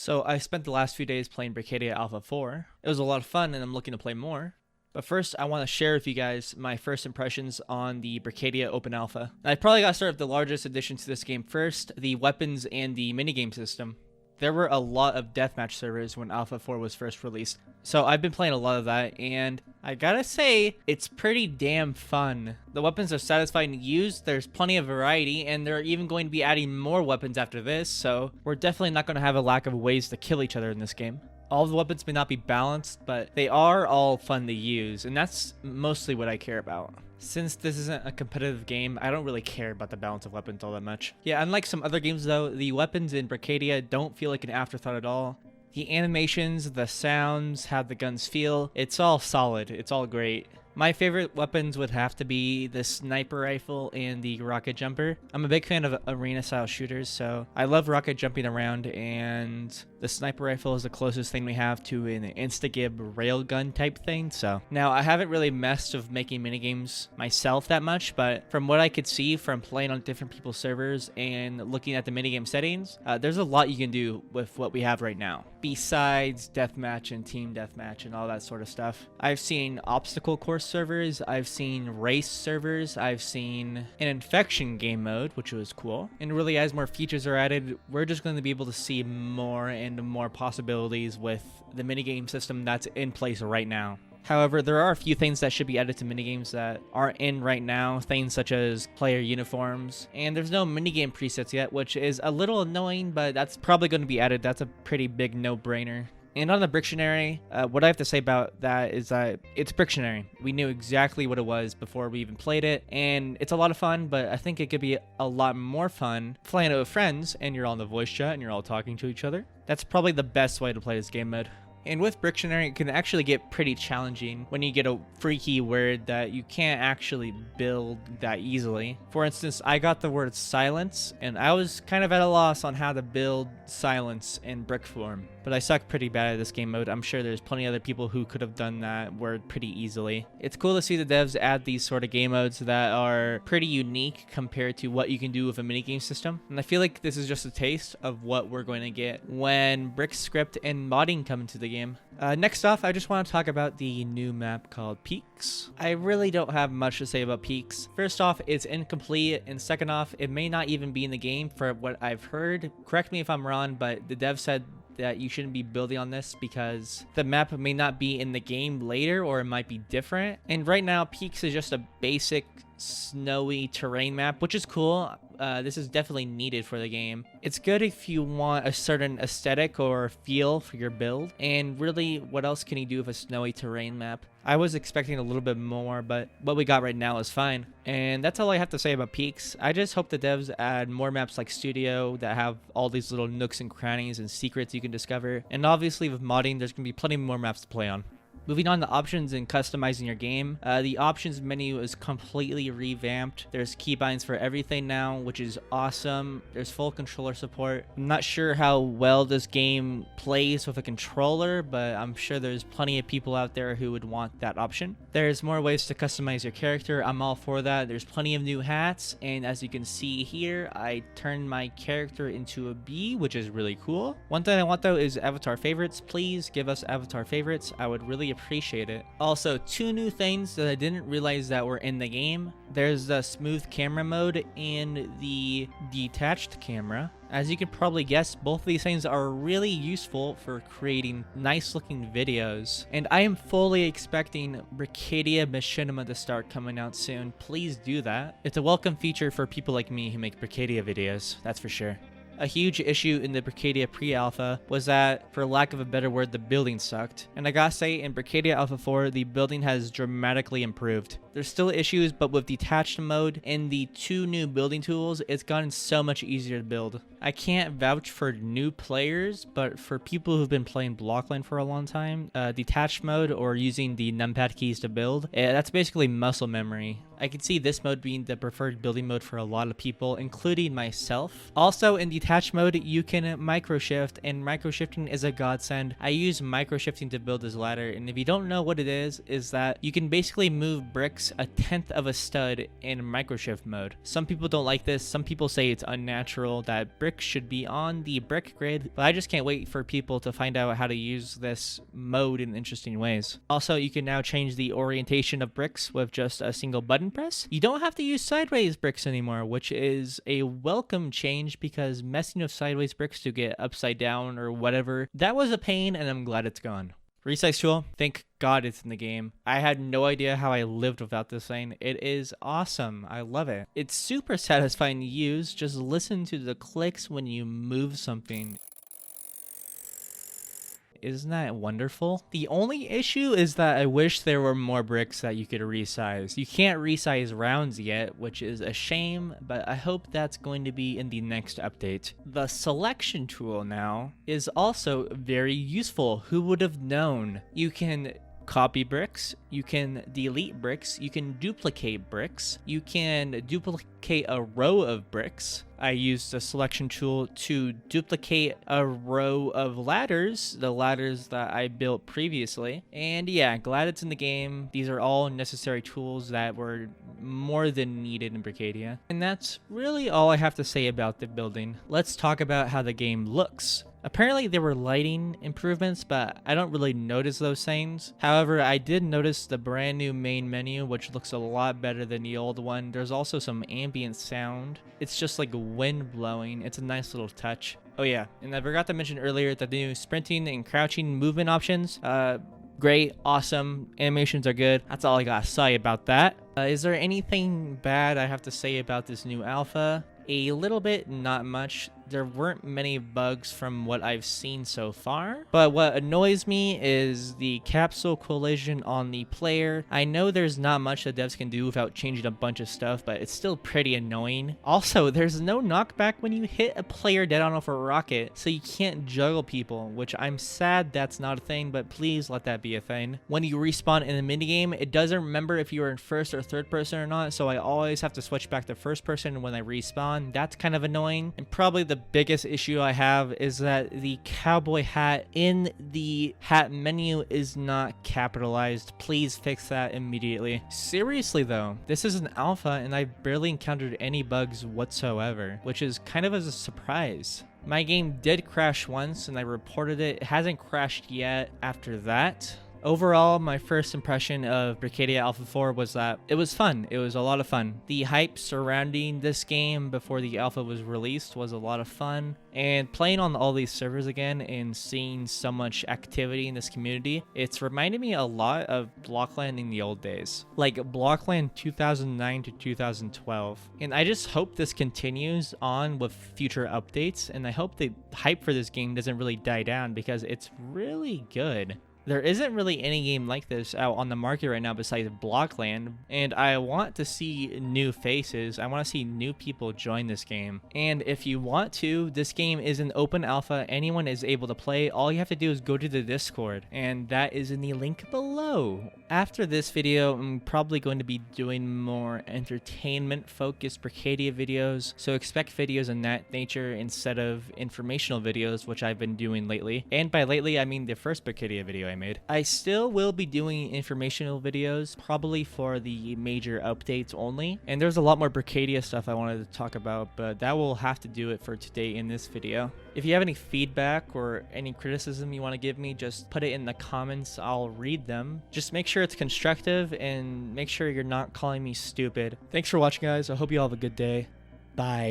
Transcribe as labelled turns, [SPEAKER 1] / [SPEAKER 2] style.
[SPEAKER 1] So I spent the last few days playing Brickadia Alpha 4. It was a lot of fun and I'm looking to play more. But first, I want to share with you guys my first impressions on the Brickadia Open Alpha. I probably got to start with the largest addition to this game first, the weapons and the minigame system. There were a lot of deathmatch servers when Alpha 4 was first released, so I've been playing a lot of that, and I gotta say, it's pretty damn fun. The weapons are satisfying to use, there's plenty of variety, and they're even going to be adding more weapons after this, so we're definitely not going to have a lack of ways to kill each other in this game. All the weapons may not be balanced, but they are all fun to use, and that's mostly what I care about. Since this isn't a competitive game, I don't really care about the balance of weapons all that much. Yeah, unlike some other games though, the weapons in Brickadia don't feel like an afterthought at all. The animations, the sounds, how the guns feel, it's all solid, it's all great. My favorite weapons would have to be the sniper rifle and the rocket jumper. I'm a big fan of arena style shooters, so I love rocket jumping around, and the sniper rifle is the closest thing we have to an insta-gib railgun type thing. So now I haven't really messed with making minigames myself that much, but from what I could see from playing on different people's servers and looking at the minigame settings, there's a lot you can do with what we have right now. Besides deathmatch and team deathmatch and all that sort of stuff. I've seen obstacle course servers, I've seen race servers, I've seen an infection game mode, which was cool. And really, as more features are added, we're just going to be able to see more and more possibilities with the minigame system that's in place right now. However, there are a few things that should be added to minigames that aren't in right now, things such as player uniforms, and there's no minigame presets yet, which is a little annoying, but that's probably going to be added. That's a pretty big no-brainer. And on the Brickshanira, what I have to say about that is that it's Brickshanira. We knew exactly what it was before we even played it, and it's a lot of fun, but I think it could be a lot more fun playing it with friends, and you're all in the voice chat, and you're all talking to each other. That's probably the best way to play this game mode. And with Brickshanira, it can actually get pretty challenging when you get a freaky word that you can't actually build that easily. For instance, I got the word silence, and I was kind of at a loss on how to build silence in brick form. But I suck pretty bad at this game mode. I'm sure there's plenty of other people who could have done that word pretty easily. It's cool to see the devs add these sort of game modes that are pretty unique compared to what you can do with a minigame system. And I feel like this is just a taste of what we're going to get when Brick script and modding come into the game. Next off, I just want to talk about the new map called Peaks. I really don't have much to say about Peaks. First off, it's incomplete, and second off, it may not even be in the game for what I've heard. Correct me if I'm wrong, but the dev said that you shouldn't be building on this because the map may not be in the game later, or it might be different. And right now, Peaks is just a basic snowy terrain map, which is cool. This is definitely needed for the game. It's good if you want a certain aesthetic or feel for your build, and really, what else can you do with a snowy terrain map? I was expecting a little bit more, but what we got right now is fine. And that's all I have to say about Peaks. I just hope the devs add more maps like Studio that have all these little nooks and crannies and secrets you can discover. And obviously with modding, there's going to be plenty more maps to play on. Moving on to options and customizing your game, the options menu is completely revamped. There's keybinds for everything now, which is awesome. There's full controller support. I'm not sure how well this game plays with a controller, but I'm sure there's plenty of people out there who would want that option. There's more ways to customize your character. I'm all for that. There's plenty of new hats, and as you can see here, I turned my character into a bee, which is really cool. One thing I want though is avatar favorites. Please give us avatar favorites. I would really appreciate it. Also, two new things that I didn't realize that were in the game. There's the smooth camera mode and the detached camera. As you can probably guess, both of these things are really useful for creating nice looking videos. And I am fully expecting Brickadia Machinima to start coming out soon. Please do that. It's a welcome feature for people like me who make Brickadia videos, that's for sure. A huge issue in the Brickadia pre-alpha was that, for lack of a better word, the building sucked. And I gotta say, in Brickadia Alpha 4, the building has dramatically improved. There's still issues, but with detached mode and the two new building tools, it's gotten so much easier to build. I can't vouch for new players, but for people who've been playing Blockline for a long time, detached mode or using the numpad keys to build, that's basically muscle memory. I can see this mode being the preferred building mode for a lot of people, including myself. Also, in detached mode, you can microshift, and microshifting is a godsend. I use microshifting to build this ladder, and if you don't know what it is that you can basically move bricks 1/10 of a stud in microshift mode. Some people don't like this. Some people say it's unnatural, that bricks should be on the brick grid, but I just can't wait for people to find out how to use this mode in interesting ways. Also, you can now change the orientation of bricks with just a single button press. You don't have to use sideways bricks anymore, which is a welcome change, because messing with sideways bricks to get upside down or whatever, that was a pain, and I'm glad it's gone. Resize tool, thank God it's in the game. I had no idea how I lived without this thing. It is awesome. I love it. It's super satisfying to use. Just listen to the clicks when you move something. Isn't that wonderful? The only issue is that I wish there were more bricks that you could resize. You can't resize rounds yet, which is a shame, but I hope that's going to be in the next update. The selection tool now is also very useful. Who would have known? You can copy bricks, you can delete bricks, you can duplicate bricks, you can duplicate a row of bricks. I used the selection tool to duplicate a row of ladders, the ladders that I built previously. And yeah, glad it's in the game. These are all necessary tools that were more than needed in Brickadia. And that's really all I have to say about the building. Let's talk about how the game looks. Apparently there were lighting improvements, but I don't really notice those things. However, I did notice the brand new main menu, which looks a lot better than the old one. There's also some ambient sound. It's just like wind blowing. It's a nice little touch. Oh yeah, and I forgot to mention earlier that the new sprinting and crouching movement options, great, awesome, animations are good. That's all I gotta say about that. Is there anything bad I have to say about this new alpha? A little bit, not much. There weren't many bugs from what I've seen so far, but what annoys me is the capsule collision on the player. I know there's not much that devs can do without changing a bunch of stuff, but it's still pretty annoying. Also, there's no knockback when you hit a player dead on off a rocket, so you can't juggle people, which I'm sad that's not a thing, but please let that be a thing. When you respawn in a minigame, it doesn't remember if you were in first or third person or not, so I always have to switch back to first person when I respawn. That's kind of annoying, and probably the biggest issue I have is that the cowboy hat in the hat menu is not capitalized. Please fix that immediately. Seriously though, this is an alpha and I've barely encountered any bugs whatsoever, which is kind of as a surprise. My game did crash once and I reported it. It hasn't crashed yet after that. Overall, my first impression of Brickadia Alpha 4 was that it was fun. It was a lot of fun. The hype surrounding this game before the alpha was released was a lot of fun. And playing on all these servers again and seeing so much activity in this community, it's reminded me a lot of Blockland in the old days. Like Blockland 2009 to 2012. And I just hope this continues on with future updates. And I hope the hype for this game doesn't really die down because it's really good. There isn't really any game like this out on the market right now besides Blockland, and I want to see new faces. I want to see new people join this game. And if you want to, this game is an open alpha. Anyone is able to play. All you have to do is go to the Discord, and that is in the link below. After this video, I'm probably going to be doing more entertainment-focused Brickadia videos, so expect videos in that nature instead of informational videos, which I've been doing lately. And by lately, I mean the first Brickadia video I made. I still will be doing informational videos, probably for the major updates only. And there's a lot more Brickadia stuff I wanted to talk about, but that will have to do it for today in this video. If you have any feedback or any criticism you want to give me, just put it in the comments. I'll read them. Just make sure it's constructive and make sure you're not calling me stupid. Thanks for watching, guys. I hope you all have a good day. Bye.